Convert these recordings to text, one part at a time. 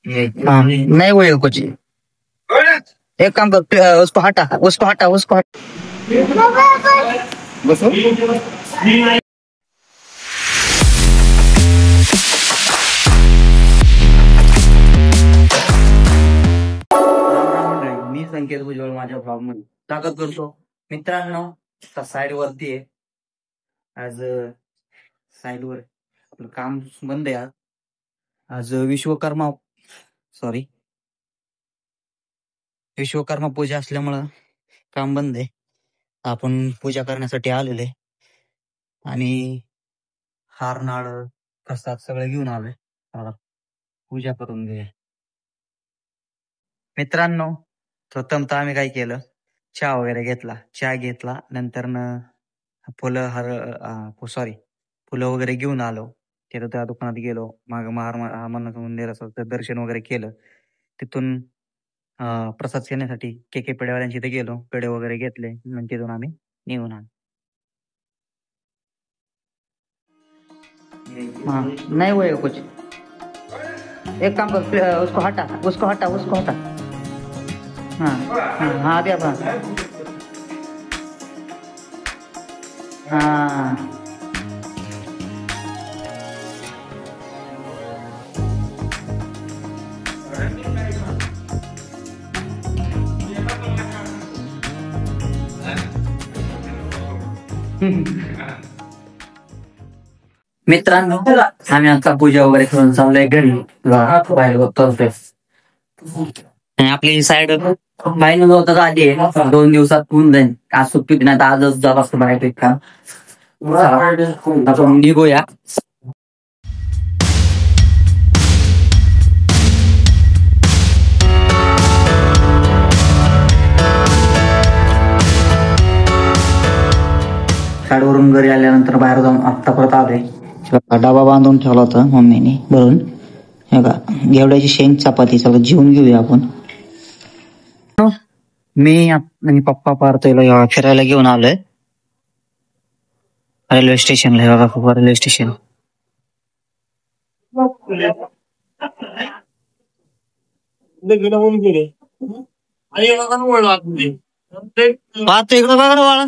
हाँ, नहीं हुए कुछ। एक काम कर, उसको हटा, उसको हटा, उसको हटा। बसो। मी संकेत भुजबळ माझ्या ब्लॉग मध्ये स्वागत करतो. मित्रांनो, साईड वरती आहे आज. साईड वर आपलं काम बंद आहे आज विश्वकर्मा पूजा असल्यामुळं काम बंद आहे. आपण पूजा करण्यासाठी आलेले आणि हार नाळ प्रसाद सगळं घेऊन आलोय. पूजा करून घे. मित्रांनो, प्रथमतः आम्ही काय केलं, चहा वगैरे घेतला. चहा घेतला नंतर फुलं वगैरे घेऊन आलो. तिथं त्या दुकानात गेलो, माग महाराज मंदिराचं दर्शन वगैरे केलं. तिथून प्रसाद घेण्यासाठी के पेढेवाल्यांची इथे गेलो, पेढे वगैरे घेतले. मग तिथून आम्ही निघून आलो. नहीं हुए कुछ. एक काम कर, उसको हटा, उसको हटा, उसको हटा. हाँ हाँ हाँ, दिया हाँ. मित्रांनो, आम्ही आता पूजा वगैरे करून चाललोय घरी. बाहेर बघतोय आपली साईड बाहेर होतं आली आहे. 2 दिवसात होऊन जाईल. आज सुट्टी नाही तर आजच जात असतं बाहेर काम. आपण निघूया. शाळेवरून घरी आल्यानंतर बाहेर जाऊन आत्ता परत आलोय. डबा बांधून ठेवला होता मम्मीने भरून. हे का घेवड्याची शेंग चपाती. चला जेवून घेऊया आपण. मी आणि पप्पा पार्थिवला फिरायला घेऊन आलोय रेल्वे स्टेशनला. बघा रेल्वे स्टेशन. पाहतो इकडं बघा बाळा.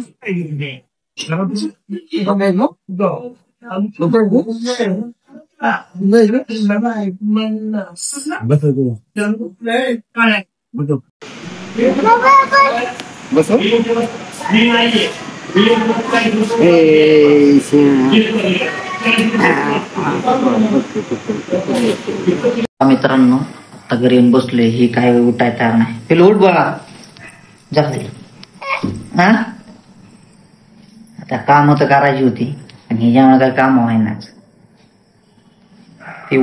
मित्रांनो, आता घरी येऊन बसलोय. ही काय उठाय तयार नाही. हे लोट बघा जास्त. हा, आता काम तर करायची होती आणि ह्याच्यामुळे काय काम व्हायनाच. ती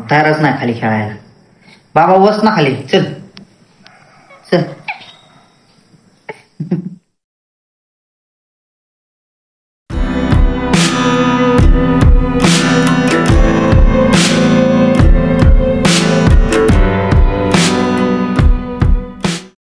तयारच नाही खाली खेळायला. बाबा बस ना खाली. चल चल.